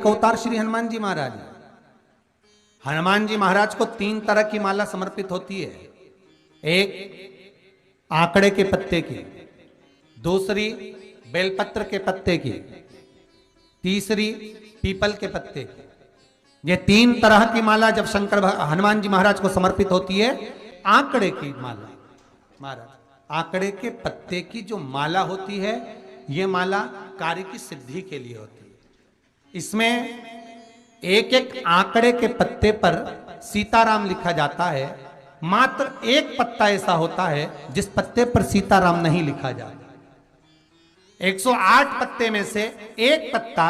एक अवतार श्री हनुमान जी महाराज। हनुमान जी महाराज को 3 तरह की माला समर्पित होती है। एक आंकड़े के पत्ते की, दूसरी बेलपत्र के पत्ते की, तीसरी पीपल के पत्ते की। ये 3 तरह की माला जब हनुमान जी महाराज को समर्पित होती है। आंकड़े की माला महाराज, आंकड़े के पत्ते की जो माला होती है, ये माला कार्य की सिद्धि के लिए होती है। इसमें एक एक आंकड़े के पत्ते पर सीताराम लिखा जाता है। मात्र एक पत्ता ऐसा होता है जिस पत्ते पर सीताराम नहीं लिखा जाता। 108 पत्ते में से एक पत्ता,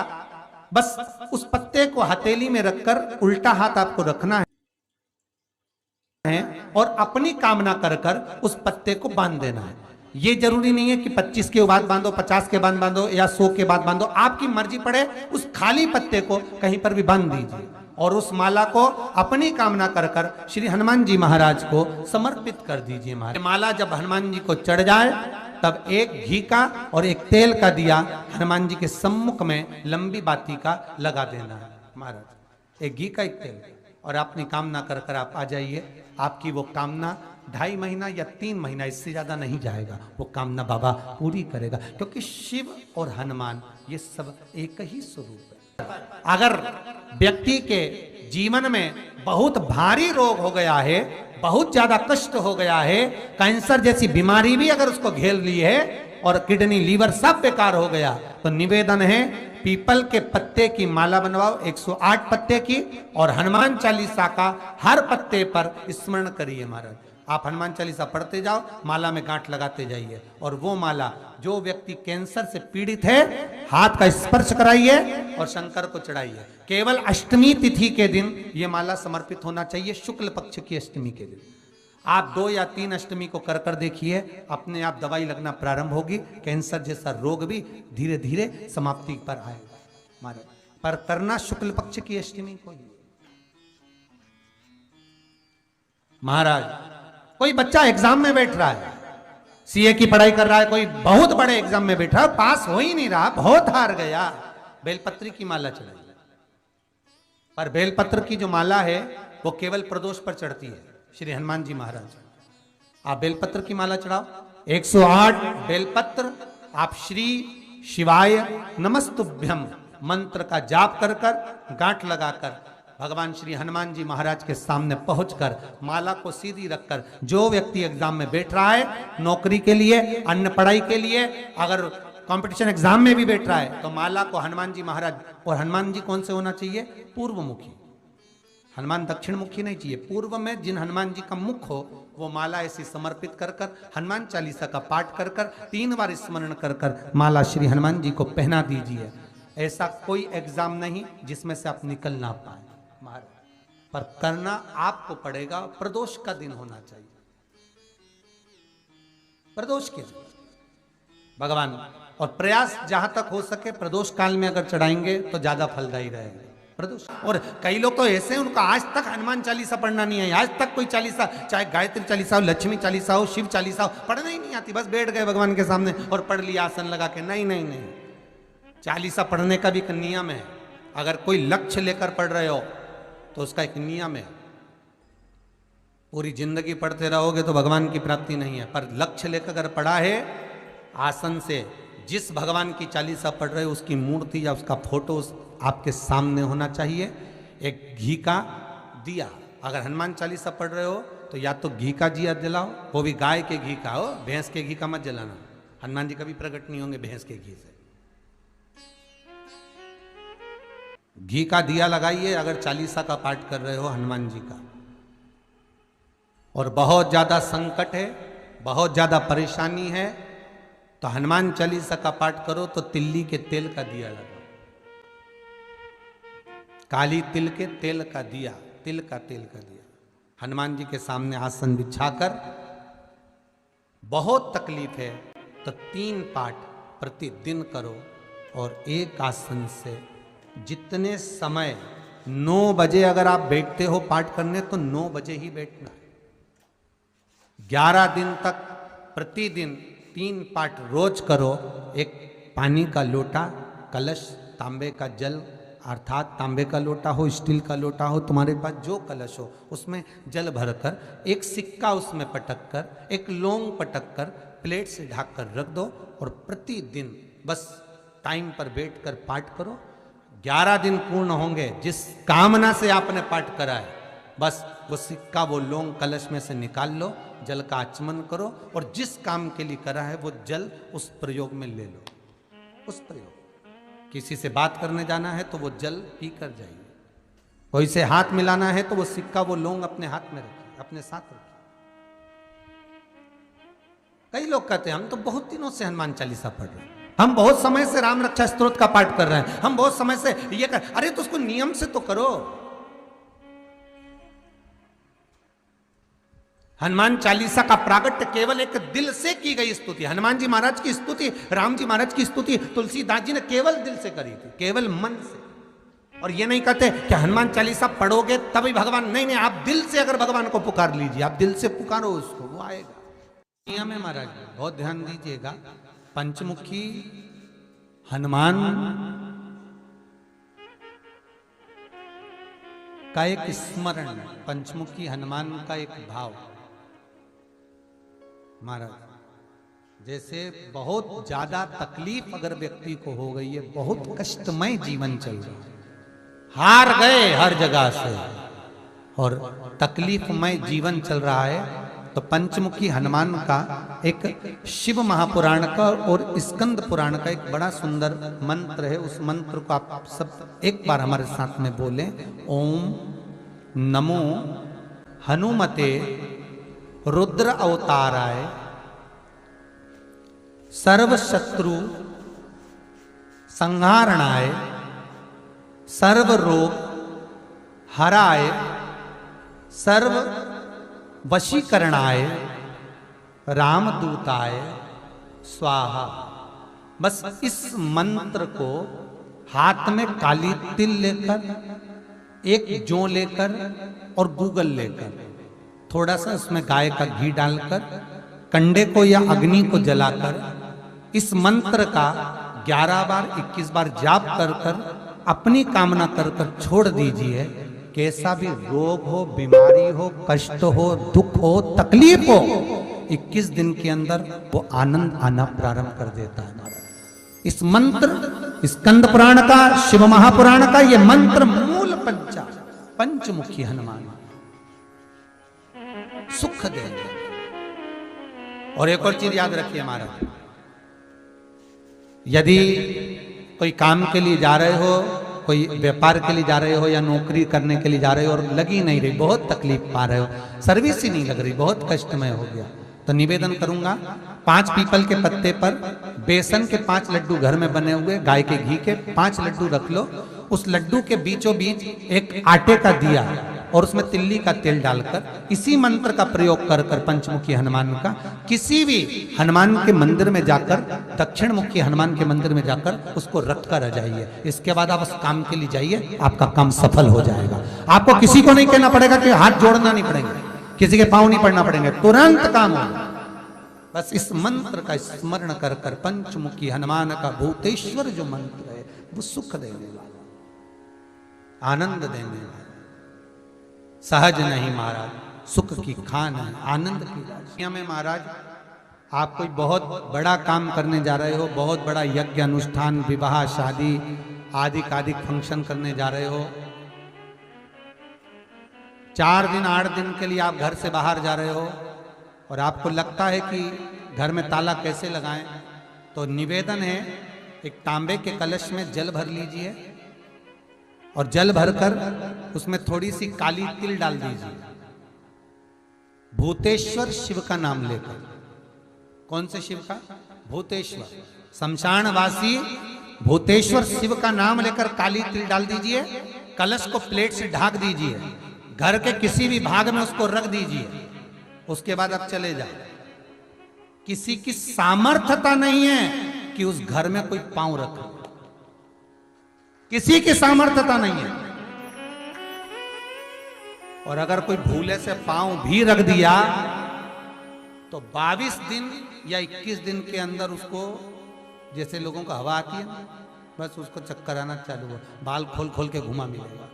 बस उस पत्ते को हथेली में रखकर उल्टा हाथ आपको रखना है और अपनी कामना कर कर उस पत्ते को बांध देना है। ये जरूरी नहीं है कि 25 के बाद बांधो, 50 के बाद बांधो या 100 के बाद बांधो, आपकी मर्जी पड़े। उस खाली पत्ते को कहीं पर भी बांध दीजिए और उस माला को अपनी कामना कर कर श्री हनुमान जी महाराज को समर्पित कर दीजिए। माला जब हनुमान जी को चढ़ जाए तब एक घी का और एक तेल का दिया हनुमान जी के सम्मुख में लंबी बाती का लगा देना है महाराज। एक घी का, एक तेल, और अपनी कामना कर कर आप आ जाइए। आपकी वो कामना 2.5 महीना या 3 महीना, इससे ज्यादा नहीं जाएगा, वो कामना बाबा पूरी करेगा। क्योंकि शिव और हनुमान ये सब एक ही स्वरूप है। अगर व्यक्ति के जीवन में बहुत भारी रोग हो गया है, बहुत ज्यादा कष्ट हो गया है, कैंसर जैसी बीमारी भी अगर उसको घेर ली है और किडनी लीवर सब बेकार हो गया, तो निवेदन है पीपल के पत्ते की माला बनवाओ, 108 पत्ते की, और हनुमान चालीसा का हर पत्ते पर स्मरण करिए महाराज। आप हनुमान चालीसा पढ़ते जाओ, माला में गांठ लगाते जाइए, और वो माला जो व्यक्ति कैंसर से पीड़ित है, हाथ का स्पर्श कराइए और शंकर को चढ़ाइए। केवल अष्टमी तिथि के दिन ये माला समर्पित होना चाहिए, शुक्ल पक्ष की अष्टमी के दिन। आप 2 या 3 अष्टमी को कर कर देखिए, अपने आप दवाई लगना प्रारंभ होगी। कैंसर जैसा रोग भी धीरे धीरे समाप्ति पर आएगा महाराज। पर करना शुक्ल पक्ष की अष्टमी को ही महाराज। कोई बच्चा एग्जाम में बैठ रहा है, सीए की पढ़ाई कर रहा है, कोई बहुत बड़े एग्जाम में बैठा, पास हो ही नहीं रहा, बहुत हार गया, बेलपत्र की माला चढ़ाई। पर बेलपत्र की जो माला है वो केवल प्रदोष पर चढ़ती है श्री हनुमान जी महाराज। आप बेलपत्र की माला चढ़ाओ, 108 बेलपत्र आप श्री शिवाय नमस्तुभ्यम मंत्र का जाप कर कर गांठ लगाकर भगवान श्री हनुमान जी महाराज के सामने पहुंचकर माला को सीधी रखकर, जो व्यक्ति एग्जाम में बैठ रहा है, नौकरी के लिए, अन्य पढ़ाई के लिए, अगर कंपटीशन एग्जाम में भी बैठ रहा है, तो माला को हनुमान जी महाराज, और हनुमान जी कौन से होना चाहिए? पूर्वमुखी। हनुमान दक्षिण मुखी नहीं चाहिए, पूर्व में जिन हनुमान जी का मुख हो वो माला ऐसी समर्पित कर कर हनुमान चालीसा का पाठ कर कर 3 बार स्मरण कर कर माला श्री हनुमान जी को पहना दीजिए। ऐसा कोई एग्जाम नहीं जिसमें से आप निकल ना पाए महाराज, पर करना आपको पड़ेगा। प्रदोष का दिन होना चाहिए, प्रदोष के दिन भगवान, और प्रयास जहां तक हो सके प्रदोष काल में अगर चढ़ाएंगे तो ज्यादा फलदायी रहेगा प्रदोष। और कई लोग तो ऐसे हैं, उनको आज तक हनुमान चालीसा पढ़ना नहीं है, आज तक कोई चालीसा, चाहे गायत्री चालीसा हो, लक्ष्मी चालीसा हो, शिव चालीसा हो, पढ़ना ही नहीं आती, बस बैठ गए भगवान के सामने और पढ़ लिया आसन लगा के। नहीं नहीं नहीं, चालीसा पढ़ने का भी एक नियम है। अगर कोई लक्ष्य लेकर पढ़ रहे हो तो उसका एक नियम है। पूरी जिंदगी पढ़ते रहोगे तो भगवान की प्राप्ति नहीं है, पर लक्ष्य लेकर अगर पढ़ा है, आसन से जिस भगवान की चालीसा पढ़ रहे हो उसकी मूर्ति या उसका फोटो आपके सामने होना चाहिए। एक घी का दिया, अगर हनुमान चालीसा पढ़ रहे हो तो या तो घी का दिया जलाओ, वो भी गाय के घी का हो, भैंस के घी का मत जलाना, हनुमान जी कभी प्रकट नहीं होंगे भैंस के घी से। घी का दिया लगाइए अगर चालीसा का पाठ कर रहे हो हनुमान जी का। और बहुत ज्यादा संकट है, बहुत ज्यादा परेशानी है, तो हनुमान चालीसा का पाठ करो तो तिल्ली के तेल का दिया लगाओ, काली तिल के तेल का दिया, तिल का तेल का दिया हनुमान जी के सामने आसन बिछाकर। बहुत तकलीफ है तो 3 पाठ प्रतिदिन करो, और एक आसन से जितने समय 9 बजे अगर आप बैठते हो पाठ करने तो 9 बजे ही बैठना है। 11 दिन तक प्रतिदिन 3 पाठ रोज करो। एक पानी का लोटा, कलश, तांबे का जल अर्थात तांबे का लोटा हो, स्टील का लोटा हो, तुम्हारे पास जो कलश हो, उसमें जल भरकर एक सिक्का उसमें पटक कर, एक लौंग पटक कर प्लेट से ढक कर रख दो और प्रतिदिन बस टाइम पर बैठकर पाठ करो। 11 दिन पूर्ण होंगे, जिस कामना से आपने पाठ करा है, बस वो सिक्का, वो लौंग कलश में से निकाल लो, जल का आचमन करो और जिस काम के लिए करा है वो जल उस प्रयोग में ले लो। उस प्रयोग, किसी से बात करने जाना है तो वो जल पी कर जाइए, कोई से हाथ मिलाना है तो वो सिक्का, वो लौंग अपने हाथ में रखिए, अपने साथ रखिए। कई लोग कहते हैं हम तो बहुत दिनों से हनुमान चालीसा पढ़ रहे हैं, हम बहुत समय से राम रक्षा स्तोत्र का पाठ कर रहे हैं, हम बहुत समय से ये कर, अरे तो उसको नियम से तो करो। हनुमान चालीसा का प्रागट्य केवल एक दिल से की गई स्तुति। हनुमान जी महाराज की स्तुति, राम जी महाराज की स्तुति तुलसीदास जी ने केवल दिल से करी थी, केवल मन से। और ये नहीं कहते कि हनुमान चालीसा पढ़ोगे तभी भगवान, नहीं नहीं, आप दिल से अगर भगवान को पुकार लीजिए, आप दिल से पुकारो उसको, वो आएगा। नियम है महाराज, बहुत ध्यान दीजिएगा। पंचमुखी हनुमान का एक स्मरण, पंचमुखी हनुमान का एक भाव। महाराज जैसे बहुत ज्यादा तकलीफ अगर व्यक्ति को हो गई है, बहुत कष्टमय जीवन चल रहा है, हार गए हर जगह से और तकलीफमय जीवन चल रहा है, तो पंचमुखी हनुमान का एक शिव महापुराण का और स्कंद पुराण का एक बड़ा सुंदर मंत्र है। उस मंत्र को आप सब एक बार हमारे साथ में बोलें। ओम नमो हनुमते रुद्र अवताराय सर्व शत्रु संहारणाय सर्व रोग हराय सर्व वशीकरणाय रामदूताय स्वाहा। बस इस मंत्र को हाथ में काली तिल लेकर, एक जौ लेकर और गूगल लेकर, थोड़ा सा उसमें गाय का घी डालकर, कंडे को या अग्नि को जलाकर इस मंत्र का 11 बार 21 बार जाप कर कर अपनी कामना कर कर छोड़ दीजिए। कैसा भी रोग हो, बीमारी हो, कष्ट हो, दुख हो, तकलीफ हो, 21 दिन के अंदर वो आनंद आना प्रारंभ कर देता है। इस मंत्र, स्कंद पुराण का, शिव महापुराण का ये मंत्र मूल पंचमुखी हनुमान सुख देंगे। और एक और चीज याद रखिए महाराज, यदि कोई काम के लिए जा रहे हो, कोई व्यापार के लिए जा रहे हो या नौकरी करने के लिए जा रहे हो और लगी नहीं रही, बहुत तकलीफ पा रहे हो, सर्विस ही नहीं लग रही, बहुत कष्टमय हो गया, तो निवेदन करूंगा 5 पीपल के पत्ते पर बेसन के 5 लड्डू घर में बने हुए, गाय के घी के 5 लड्डू रख लो, उस लड्डू के बीचों बीच एक आटे का दिया और उसमें तिल्ली का तेल डालकर इसी मंत्र का प्रयोग कर कर पंचमुखी हनुमान का किसी भी हनुमान के मंदिर में जाकर, दक्षिण मुखी हनुमान के मंदिर में जाकर उसको रख कर आ जाइए। इसके बाद आप उस काम के लिए जाइए, आपका काम सफल हो जाएगा। आपको किसी को नहीं कहना पड़ेगा कि हाथ जोड़ना नहीं पड़ेंगे, किसी के पांव नहीं पड़ना पड़ेंगे, तुरंत काम होगा। बस इस मंत्र का स्मरण कर कर पंचमुखी हनुमान का भूतेश्वर जो मंत्र है वो सुख देने वाला, आनंद देने वाला, सहज नहीं महाराज, सुख की खान है, आनंद की राशि में। महाराज आप कोई बहुत बड़ा काम करने जा रहे हो, बहुत बड़ा यज्ञ अनुष्ठान, विवाह, शादी आदि आदि फंक्शन करने जा रहे हो, 4 दिन 8 दिन के लिए आप घर से बाहर जा रहे हो और आपको लगता है कि घर में ताला कैसे लगाएं, तो निवेदन है एक तांबे के कलश में जल भर लीजिए और जल भरकर उसमें थोड़ी सी काली तिल डाल दीजिए, भूतेश्वर शिव का नाम लेकर। कौन से शिव का? भूतेश्वर, शमशानवासी भूतेश्वर शिव का नाम लेकर काली तिल डाल दीजिए, कलश को प्लेट से ढक दीजिए, घर के किसी भी भाग में उसको रख दीजिए। उसके बाद आप चले जाए। किसी की सामर्थ्यता नहीं है कि उस घर में कोई पांव रखे, किसी की सामर्थ्यता नहीं है। और अगर कोई भूले से पांव भी रख दिया तो 22 दिन या 21 दिन के अंदर उसको, जैसे लोगों को हवा आती है, बस उसको चक्कर आना चालू हो, बाल खोल खोल के घुमा मिलेगा।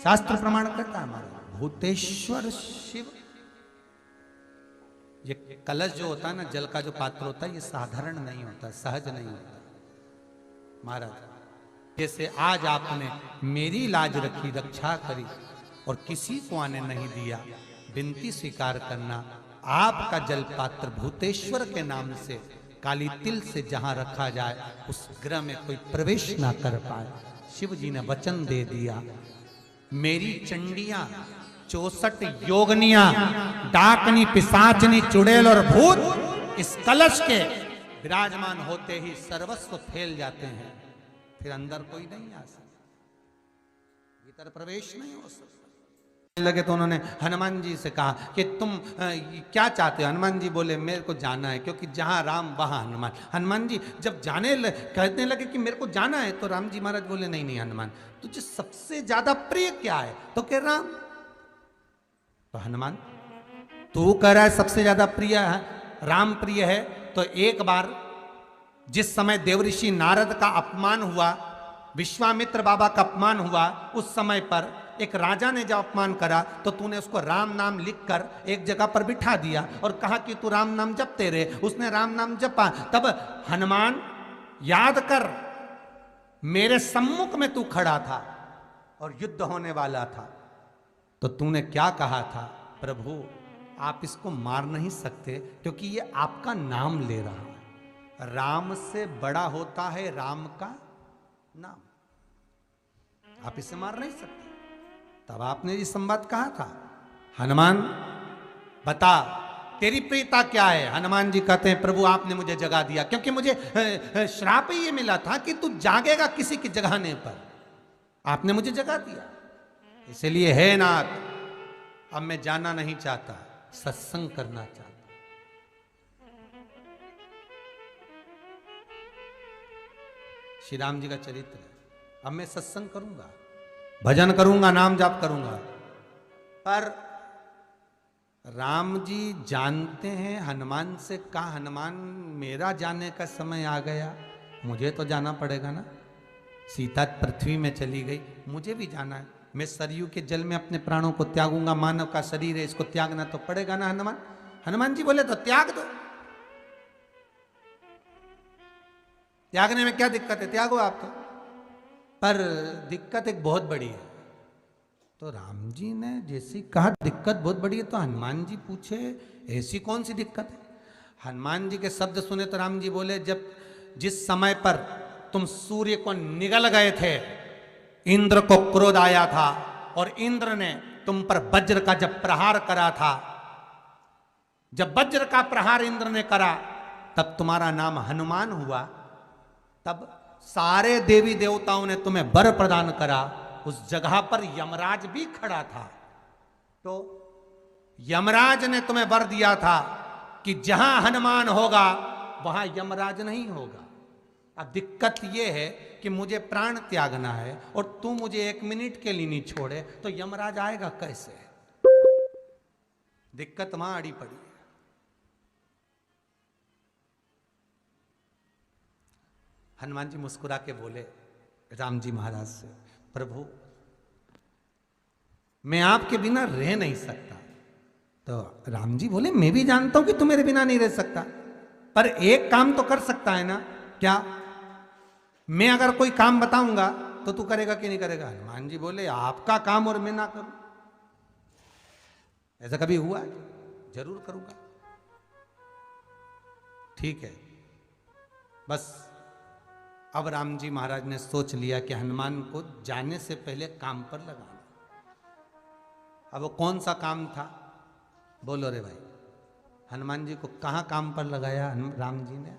शास्त्र प्रमाण करता है हमारा भूतेश्वर शिव। ये कलश जो होता है ना, जल का जो पात्र होता है, ये साधारण नहीं होता, सहज नहीं होता महाराज। जैसे आज आपने मेरी लाज रखी, रक्षा करी और किसी को आने नहीं दिया, विनती स्वीकार करना। आपका जल पात्र भूतेश्वर के नाम से काली तिल से जहां रखा जाए, उस ग्रह में कोई प्रवेश ना कर पाए। शिव जी ने वचन दे दिया, मेरी चंडियां 64 योगनियां, डाकनी, पिशाचनी, चुड़ैल और भूत इस कलश के विराजमान होते ही सर्वस्व फैल जाते हैं, फिर अंदर कोई नहीं आ सकता, भीतर प्रवेश नहीं हो सकता। लगे तो उन्होंने हनुमान जी से कहा कि तुम क्या चाहते हो? हनुमान जी बोले मेरे को जाना है, क्योंकि जहां राम वहां हनुमान। हनुमान जी जब कहने लगे कि मेरे को जाना है, तो राम जी महाराज बोले नहीं नहीं हनुमान, तुझे सबसे ज्यादा प्रिय क्या है? तो कह राम। तो हनुमान तू कह रहा है सबसे ज्यादा प्रिय है राम प्रिय है, तो एक बार जिस समय देवऋषि नारद का अपमान हुआ, विश्वामित्र बाबा का अपमान हुआ, उस समय पर एक राजा ने जब अपमान करा, तो तूने उसको राम नाम लिखकर एक जगह पर बिठा दिया और कहा कि तू राम नाम जपते रहे। उसने राम नाम जपा। तब हनुमान याद कर, मेरे सम्मुख में तू खड़ा था और युद्ध होने वाला था, तो तूने क्या कहा था? प्रभु आप इसको मार नहीं सकते, क्योंकि ये आपका नाम ले रहा है। राम से बड़ा होता है राम का नाम, आप इसे मार नहीं सकते। तब आपने ये संवाद कहा था, हनुमान बता तेरी प्रियता क्या है? हनुमान जी कहते हैं प्रभु आपने मुझे जगा दिया, क्योंकि मुझे श्राप ही ये मिला था कि तू जागेगा किसी के जगाने पर, आपने मुझे जगा दिया। इसलिए है नाथ, अब मैं जाना नहीं चाहता, सत्संग करना चाहता। श्री राम जी का चरित्र है। अब मैं सत्संग करूंगा, भजन करूंगा, नाम जाप करूंगा। पर राम जी जानते हैं, हनुमान से कहा हनुमान मेरा जाने का समय आ गया, मुझे तो जाना पड़ेगा ना। सीता पृथ्वी में चली गई, मुझे भी जाना है। मैं सरयू के जल में अपने प्राणों को त्यागूंगा, मानव का शरीर है, इसको त्यागना तो पड़ेगा ना हनुमान। हनुमान जी बोले तो त्याग दो, त्यागने में क्या दिक्कत है, त्यागो आप तो। पर दिक्कत एक बहुत बड़ी है। तो राम जी ने जैसी कहा दिक्कत बहुत बड़ी है, तो हनुमान जी पूछे ऐसी कौन सी दिक्कत है? हनुमान जी के शब्द सुने तो राम जी बोले, जब जिस समय पर तुम सूर्य को निगल गए थे, इंद्र को क्रोध आया था और इंद्र ने तुम पर वज्र का जब प्रहार करा था, जब वज्र का प्रहार इंद्र ने करा, तब तुम्हारा नाम हनुमान हुआ। तब सारे देवी देवताओं ने तुम्हें वर प्रदान करा। उस जगह पर यमराज भी खड़ा था, तो यमराज ने तुम्हें वर दिया था कि जहां हनुमान होगा वहां यमराज नहीं होगा। अब दिक्कत यह है कि मुझे प्राण त्यागना है और तू मुझे 1 मिनट के लिए नहीं छोड़े, तो यमराज आएगा कैसे? दिक्कत वहां अड़ी पड़ी है। हनुमान जी मुस्कुरा के बोले राम जी महाराज से, प्रभु मैं आपके बिना रह नहीं सकता। तो राम जी बोले मैं भी जानता हूं कि तू मेरे बिना नहीं रह सकता, पर एक काम तो कर सकता है ना। क्या? मैं अगर कोई काम बताऊंगा तो तू करेगा कि नहीं करेगा? हनुमान जी बोले आपका काम और मैं ना करूं, ऐसा कभी हुआ है? जरूर करूंगा। ठीक है, बस अब राम जी महाराज ने सोच लिया कि हनुमान को जाने से पहले काम पर लगाना। अब वो कौन सा काम था? बोलो रे भाई। हनुमान जी को कहां काम पर लगाया राम जी ने?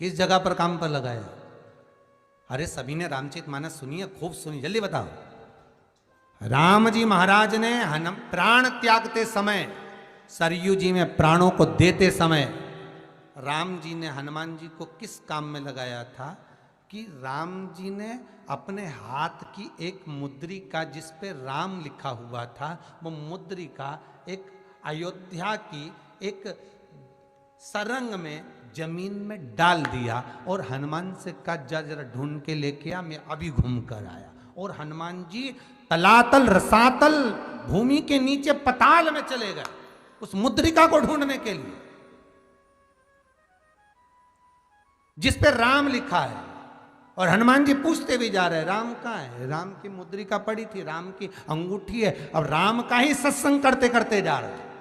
किस जगह पर काम पर लगाया? अरे सभी ने रामचरितमानस सुनी है, खूब सुनी, जल्दी बताओ। राम जी महाराज ने प्राण त्यागते समय, सरयू जी में प्राणों को देते समय, राम जी ने हनुमान जी को किस काम में लगाया था? कि राम जी ने अपने हाथ की एक मुद्रिका जिस पे राम लिखा हुआ था, वो मुद्रिका एक अयोध्या की एक सरंग में जमीन में डाल दिया और हनुमान से कहा जा जरा ढूंढ के लेके आ, मैं अभी घूम कर आया। और हनुमान जी तलातल रसातल भूमि के नीचे पताल में चले गए उस मुद्रिका को ढूंढने के लिए जिस पे राम लिखा है। और हनुमान जी पूछते भी जा रहे हैं राम कहाँ है, राम की मुद्रिका पड़ी थी, राम की अंगूठी है। अब राम का ही सत्संग करते करते जा रहे हैं।